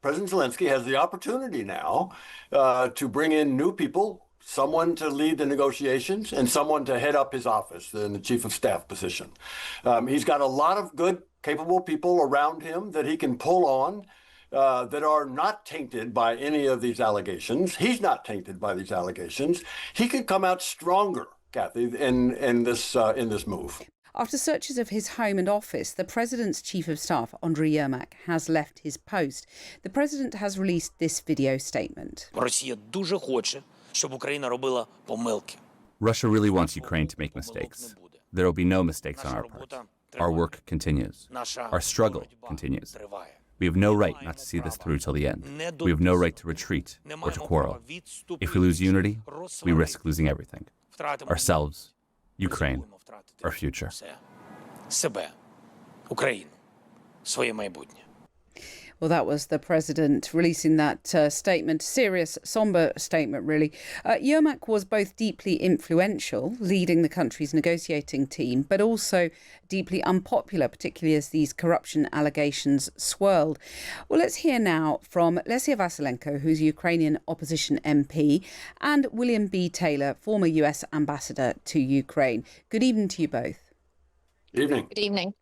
President Zelensky has the opportunity now to bring in new people, someone to lead the negotiations and someone to head up his office in the chief of staff position. He's got a lot of good, capable people around him that he can pull on that are not tainted by any of these allegations. He's not tainted by these allegations. He could come out stronger, Kathy, in this move. After searches of his home and office, the president's chief of staff, Andriy Yermak, has left his post. The president has released this video statement. Russia really wants Ukraine to make mistakes. There will be no mistakes on our part. Our work continues. Our struggle continues. We have no right not to see this through till the end. We have no right to retreat or to quarrel. If we lose unity, we risk losing everything. Ourselves, Ukraine, our future. Well, that was the president releasing that statement, serious, sombre statement, really. Yermak was both deeply influential, leading the country's negotiating team, but also deeply unpopular, particularly as these corruption allegations swirled. Well, let's hear now from Lesia Vasilenko, who's a Ukrainian opposition MP, and William B. Taylor, former US ambassador to Ukraine. Good evening to you both. Good evening. Good evening.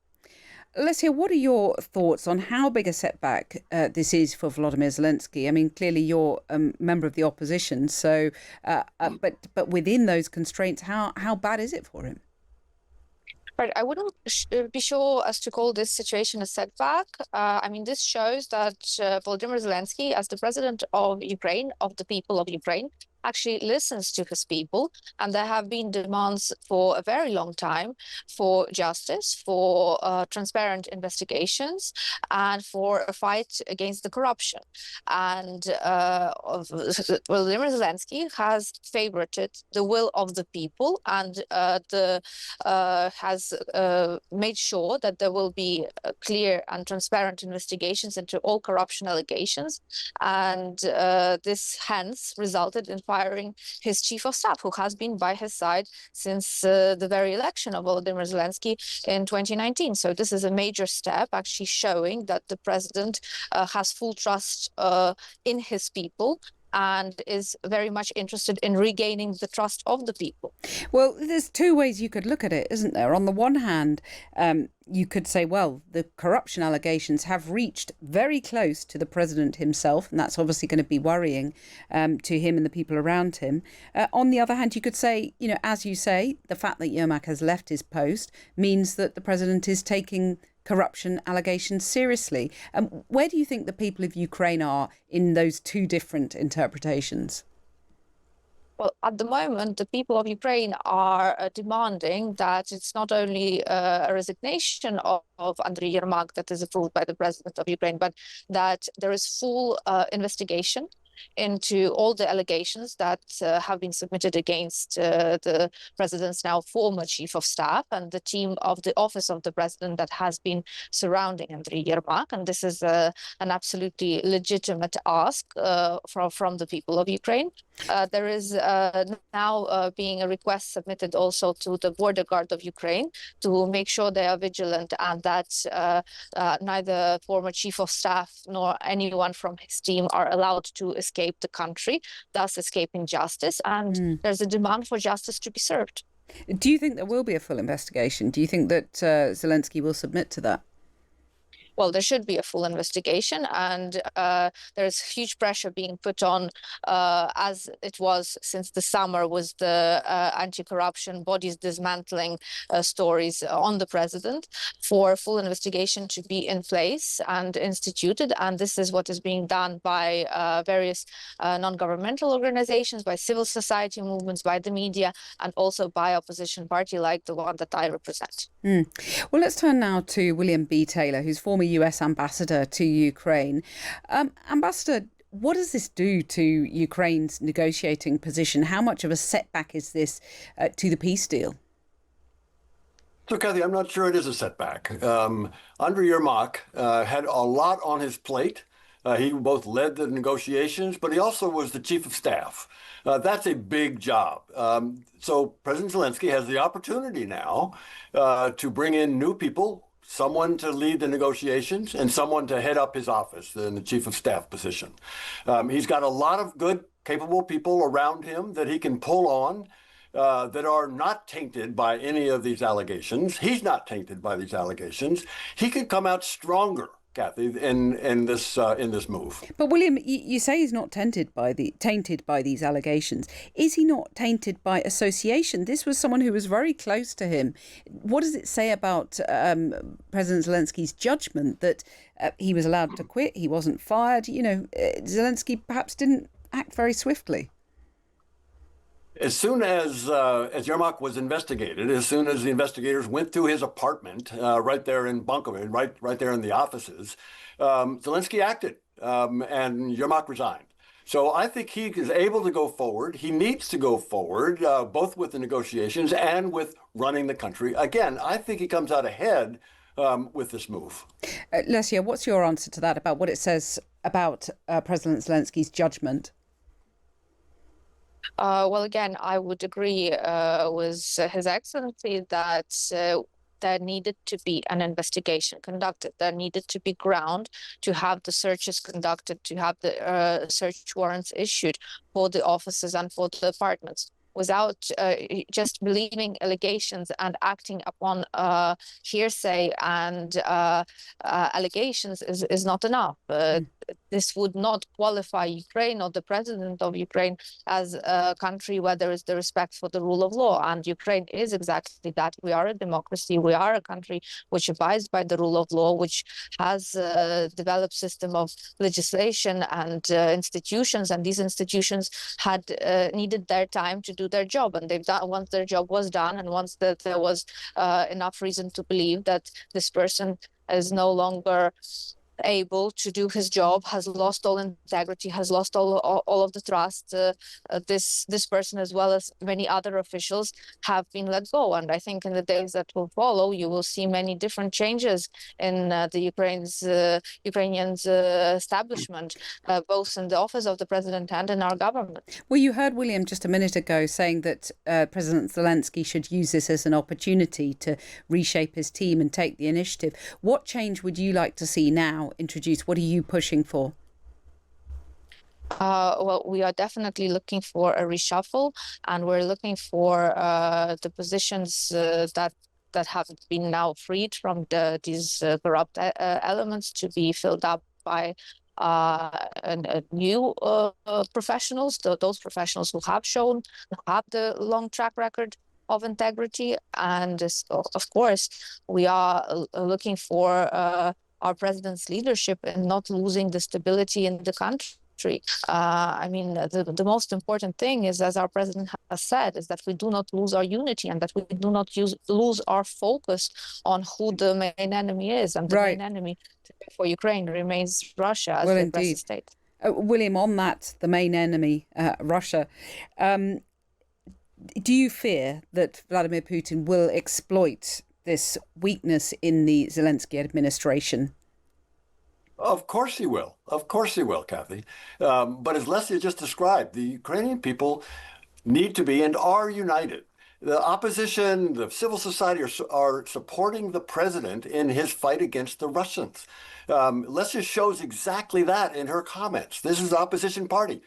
Lesia, what are your thoughts on how big a setback this is for Volodymyr Zelensky? I mean, clearly you're a member of the opposition, so but within those constraints, how bad is it for him? Right, I wouldn't be sure as to call this situation a setback. I mean, this shows that Volodymyr Zelensky, as the president of Ukraine, of the people of Ukraine, actually listens to his people. And there have been demands for a very long time for justice, for transparent investigations, and for a fight against the corruption. And Volodymyr Zelensky has favorited the will of the people and has made sure that there will be clear and transparent investigations into all corruption allegations. And this hence resulted in firing his chief of staff, who has been by his side since the very election of Volodymyr Zelensky in 2019. So this is a major step, actually showing that the president has full trust in his people and is very much interested in regaining the trust of the people. Well, there's two ways you could look at it, isn't there? On the one hand, you could say, well, the corruption allegations have reached very close to the president himself, and that's obviously going to be worrying to him and the people around him. On the other hand, you could say, you know, as you say, the fact that Yermak has left his post means that the president is taking corruption allegations seriously. Where do you think the people of Ukraine are in those two different interpretations? Well, at the moment, the people of Ukraine are demanding that it's not only a resignation of Andriy Yermak that is approved by the president of Ukraine, but that there is full investigation into all the allegations that have been submitted against the president's now former chief of staff and the team of the office of the president that has been surrounding Andriy Yermak. And this is an absolutely legitimate ask from the people of Ukraine. There is now being a request submitted also to the border guard of Ukraine to make sure they are vigilant and that neither former chief of staff nor anyone from his team are allowed to escape the country, thus escaping justice. And there's a demand for justice to be served. Do you think there will be a full investigation? Do you think that Zelensky will submit to that? Well, there should be a full investigation, and there's huge pressure being put on, as it was since the summer, with the anti-corruption bodies dismantling stories on the president, for a full investigation to be in place and instituted. And this is what is being done by various non-governmental organizations, by civil society movements, by the media, and also by opposition party like the one that I represent. Well, let's turn now to William B. Taylor, who's former US ambassador to Ukraine. Ambassador, what does this do to Ukraine's negotiating position? How much of a setback is this to the peace deal? So, Kathy, I'm not sure it is a setback. Andriy Yermak had a lot on his plate. He both led the negotiations, but he also was the chief of staff. That's a big job. So President Zelensky has the opportunity now to bring in new people, someone to lead the negotiations and someone to head up his office in the chief of staff position. He's got a lot of good, capable people around him that he can pull on that are not tainted by any of these allegations. He's not tainted by these allegations. He could come out stronger, Kathy, in this move. But William, you say he's not tainted by these allegations. Is he not tainted by association? This was someone who was very close to him. What does it say about President Zelensky's judgment that he was allowed to quit? He wasn't fired. Zelensky perhaps didn't act very swiftly. As soon as Yermak was investigated, as soon as the investigators went to his apartment right there in Bunkovich, right there in the offices, Zelensky acted and Yermak resigned. So I think he is able to go forward. He needs to go forward, both with the negotiations and with running the country. Again, I think he comes out ahead with this move. Lesia, what's your answer to that about what it says about President Zelensky's judgment? Well, again, I would agree with His Excellency that there needed to be an investigation conducted. There needed to be ground to have the searches conducted, to have the search warrants issued for the offices and for the apartments. Without just believing allegations and acting upon hearsay and allegations is not enough. This would not qualify Ukraine or the president of Ukraine as a country where there is the respect for the rule of law. And Ukraine is exactly that. We are a democracy. We are a country which abides by the rule of law, which has developed system of legislation and institutions. And these institutions had needed their time to do their job. And they've done, once their job was done, and once that there was enough reason to believe that this person is no longer able to do his job, has lost all integrity, has lost all of the trust, this person, as well as many other officials, have been let go. And I think in the days that will follow, you will see many different changes in the Ukrainian establishment, both in the office of the president and in our government. Well, you heard William just a minute ago saying that President Zelensky should use this as an opportunity to reshape his team and take the initiative. What change would you like to see now introduced? What are you pushing for? Well, we are definitely looking for a reshuffle, and we're looking for the positions that have been now freed from these corrupt elements to be filled up by new professionals, those professionals who have shown, who have the long track record of integrity. And of course, we are looking for our president's leadership and not losing the stability in the country. I mean, the most important thing is, as our president has said, is that we do not lose our unity and that we do not lose our focus on who the main enemy is. And the main enemy for Ukraine remains Russia as the aggressive state. William, on that, the main enemy, Russia, do you fear that Vladimir Putin will exploit this weakness in the Zelensky administration? Of course he will. Of course he will, Kathy. But as Lesia just described, the Ukrainian people need to be and are united. The opposition, the civil society are supporting the president in his fight against the Russians. Lesia shows exactly that in her comments. This is the opposition party.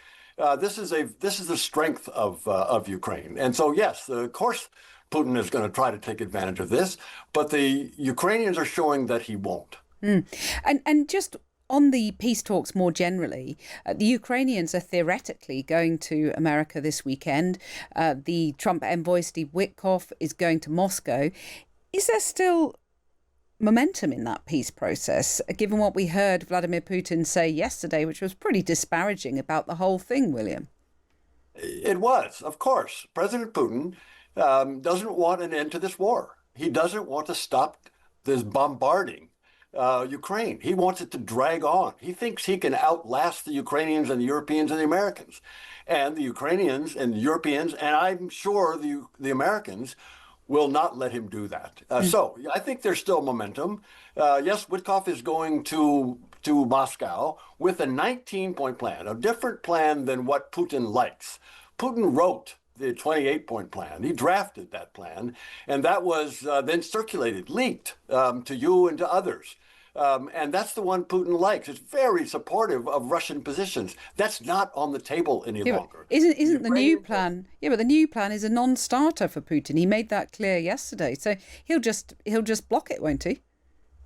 This is the strength of Ukraine. And so, yes, of course, Putin is going to try to take advantage of this, but the Ukrainians are showing that he won't. And just on the peace talks more generally, the Ukrainians are theoretically going to America this weekend. The Trump envoy, Steve Witkoff, is going to Moscow. Is there still momentum in that peace process, given what we heard Vladimir Putin say yesterday, which was pretty disparaging about the whole thing, William? It was, of course. President Putin doesn't want an end to this war. He doesn't want to stop this bombarding Ukraine. He wants it to drag on. He thinks he can outlast the Ukrainians and the Europeans and the Americans. And the Ukrainians and the Europeans, and I'm sure the Americans, will not let him do that. So I think there's still momentum. Yes, Witkoff is going to Moscow with a 19-point plan, a different plan than what Putin likes. Putin wrote the 28-point plan. He drafted that plan, and that was then circulated, leaked to you and to others. And that's the one Putin likes. It's very supportive of Russian positions. That's not on the table any longer. Isn't the new plan? Yeah, but the new plan is a non-starter for Putin. He made that clear yesterday. So he'll just block it, won't he?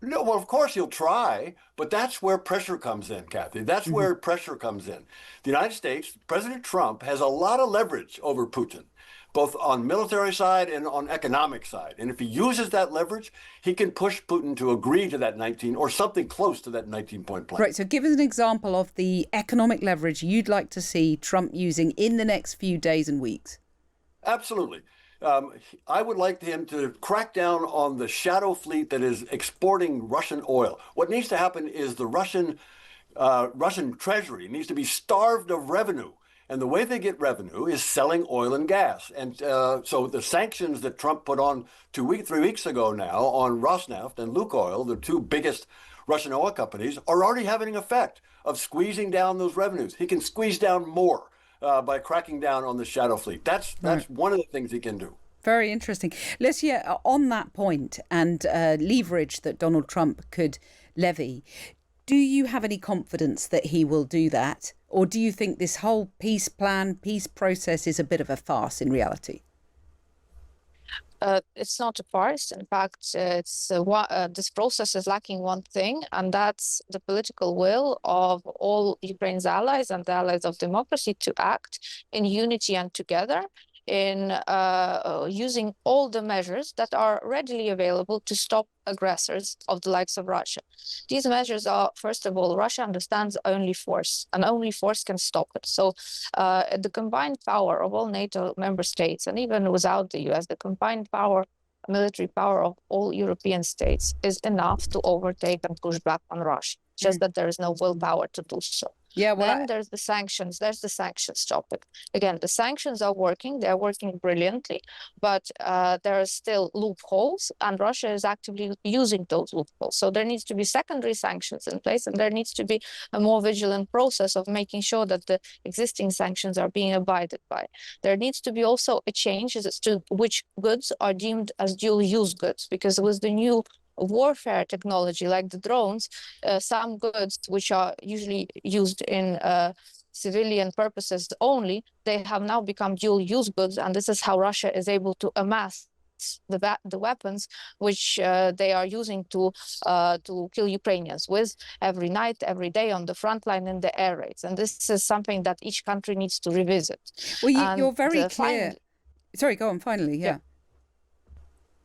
No, well, of course he'll try, but that's where pressure comes in, Kathy. That's where pressure comes in. The United States, President Trump has a lot of leverage over Putin, both on military side and on economic side. And if he uses that leverage, he can push Putin to agree to that 19 or something close to that 19-point plan. Right. So give us an example of the economic leverage you'd like to see Trump using in the next few days and weeks. Absolutely. I would like him to crack down on the shadow fleet that is exporting Russian oil. What needs to happen is the Russian treasury needs to be starved of revenue. And the way they get revenue is selling oil and gas. And so the sanctions that Trump put on 3 weeks ago now on Rosneft and Lukoil, the two biggest Russian oil companies, are already having an effect of squeezing down those revenues. He can squeeze down more by cracking down on the shadow fleet. That's one of the things he can do. Very interesting. Lesia, on that point and leverage that Donald Trump could levy, do you have any confidence that he will do that? Or do you think this whole peace plan, peace process is a bit of a farce in reality? It's not a farce. In fact, this process is lacking one thing, and that's the political will of all Ukraine's allies and the allies of democracy to act in unity and together in using all the measures that are readily available to stop aggressors of the likes of Russia. These measures are, first of all, Russia understands only force, and only force can stop it. So the combined power of all NATO member states, and even without the US, the combined power, military power of all European states is enough to overtake and push back on Russia. Just that there is no willpower to do so. Yeah, well, then there's the sanctions. There's the sanctions topic. Again, the sanctions are working. They're working brilliantly, but there are still loopholes, and Russia is actively using those loopholes. So there needs to be secondary sanctions in place, and there needs to be a more vigilant process of making sure that the existing sanctions are being abided by. There needs to be also a change as to which goods are deemed as dual-use goods, because with the new warfare technology like the drones, some goods which are usually used in civilian purposes only, they have now become dual-use goods, and this is how Russia is able to amass the weapons which they are using to kill Ukrainians with every night, every day on the front line in the air raids. And this is something that each country needs to revisit. Well, you're very clear. Sorry, go on. Finally, yeah.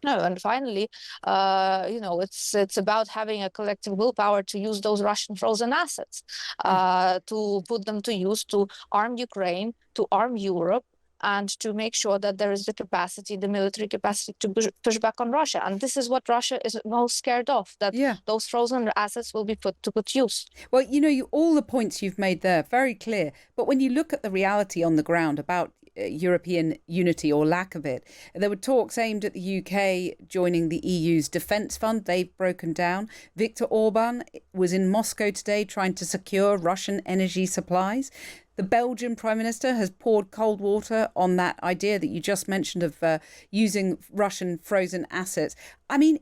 No, and finally, it's about having a collective willpower to use those Russian frozen assets, to put them to use, to arm Ukraine, to arm Europe, and to make sure that there is the capacity, the military capacity to push back on Russia. And this is what Russia is most scared of, that those frozen assets will be put to good use. Well, all the points you've made there, very clear. But when you look at the reality on the ground about European unity or lack of it, there were talks aimed at the UK joining the EU's defence fund. They've broken down. Viktor Orban was in Moscow today trying to secure Russian energy supplies. The Belgian Prime Minister has poured cold water on that idea that you just mentioned of using Russian frozen assets. I mean,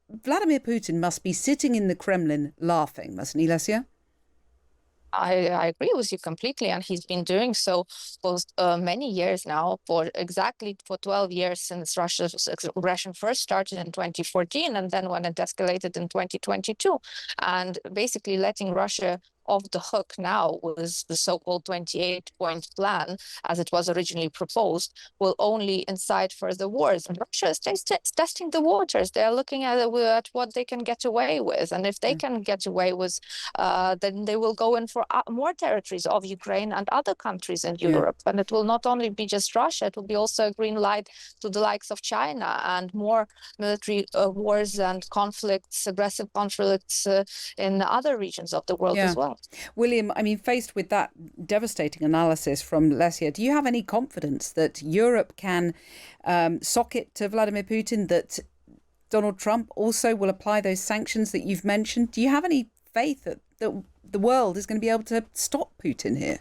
Vladimir Putin must be sitting in the Kremlin laughing, mustn't he, Lesia? I agree with you completely, and he's been doing so for many years now, for 12 years since Russia's aggression first started in 2014, and then when it escalated in 2022, and basically letting Russia off the hook now with the so-called 28-point plan, as it was originally proposed, will only incite further wars. And Russia is testing the waters. They're looking at what they can get away with. And if they can get away with, then they will go in for more territories of Ukraine and other countries in Europe. And it will not only be just Russia, it will be also a green light to the likes of China and more military wars and conflicts, aggressive conflicts in other regions of the world as well. William, I mean, faced with that devastating analysis from Lesia, do you have any confidence that Europe can sock it to Vladimir Putin, that Donald Trump also will apply those sanctions that you've mentioned? Do you have any faith that the world is going to be able to stop Putin here?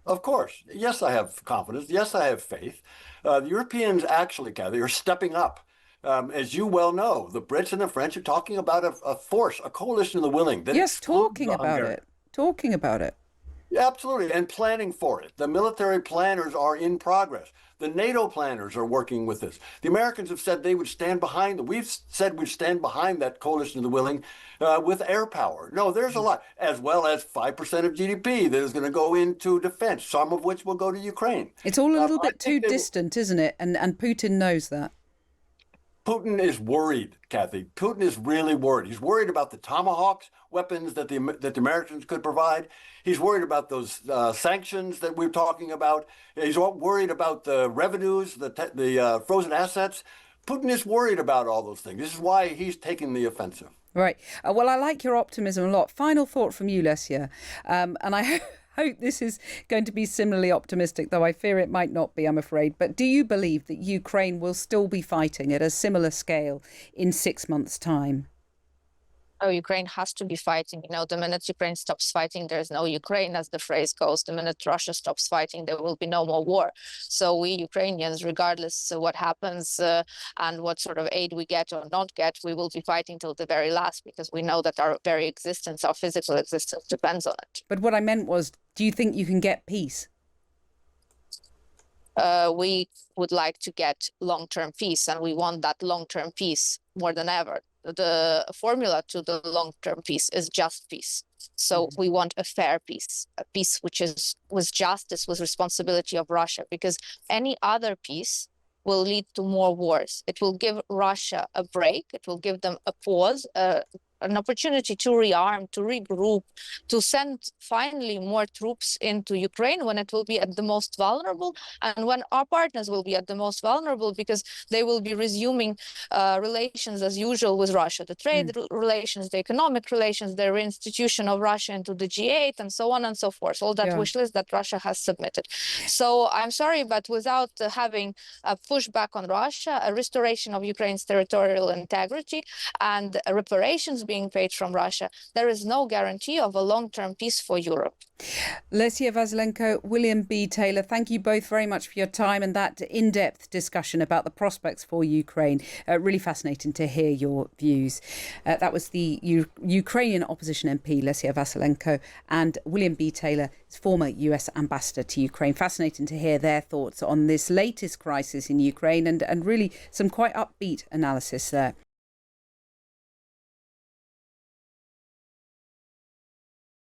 Of course. Yes, I have confidence. Yes, I have faith. The Europeans actually, Kathy, are stepping up. As you well know, the Brits and the French are talking about a force, a coalition of the willing that Yes, excludes talking the about Hungarians. it. Talking about it. Yeah, absolutely, and planning for it. The military planners are in progress. The NATO planners are working with this. The Americans have said they would stand behind. We've said we'd stand behind that coalition of the willing with air power. No, there's a lot, as well as 5% of GDP that is going to go into defense, some of which will go to Ukraine. It's all a little I bit too think they will. distant, isn't it? And Putin knows that. Putin is worried, Kathy. Putin is really worried. He's worried about the Tomahawks weapons that the Americans could provide. He's worried about those sanctions that we're talking about. He's worried about the revenues, the frozen assets. Putin is worried about all those things. This is why he's taking the offensive. Right. Well, I like your optimism a lot. Final thought from you, Lesia. And I hope this is going to be similarly optimistic, though I fear it might not be, I'm afraid. But do you believe that Ukraine will still be fighting at a similar scale in 6 months' time? Oh, Ukraine has to be fighting. The minute Ukraine stops fighting, there's no Ukraine, as the phrase goes. The minute Russia stops fighting, there will be no more war. So we Ukrainians, regardless of what happens and what sort of aid we get or not get, we will be fighting till the very last, because we know that our very existence, our physical existence, depends on it. But what I meant was, do you think you can get peace? We would like to get long-term peace, and we want that long-term peace more than ever. The formula to the long-term peace is just peace. So we want a fair peace, a peace which is with justice, with responsibility of Russia, because any other peace will lead to more wars. It will give Russia a break. It will give them a pause, an opportunity to rearm, to regroup, to send finally more troops into Ukraine when it will be at the most vulnerable, and when our partners will be at the most vulnerable, because they will be resuming relations as usual with Russia, the trade relations, the economic relations, the reinstitution of Russia into the G8, and so on and so forth, all that wish list that Russia has submitted. So I'm sorry, but without having a pushback on Russia, a restoration of Ukraine's territorial integrity, and reparations being paid from Russia, there is no guarantee of a long-term peace for Europe. Lesia Vasilenko, William B. Taylor, thank you both very much for your time and that in-depth discussion about the prospects for Ukraine. Really fascinating to hear your views. That was the Ukrainian opposition MP, Lesia Vasilenko, and William B. Taylor, former US ambassador to Ukraine. Fascinating to hear their thoughts on this latest crisis in Ukraine, and really some quite upbeat analysis there.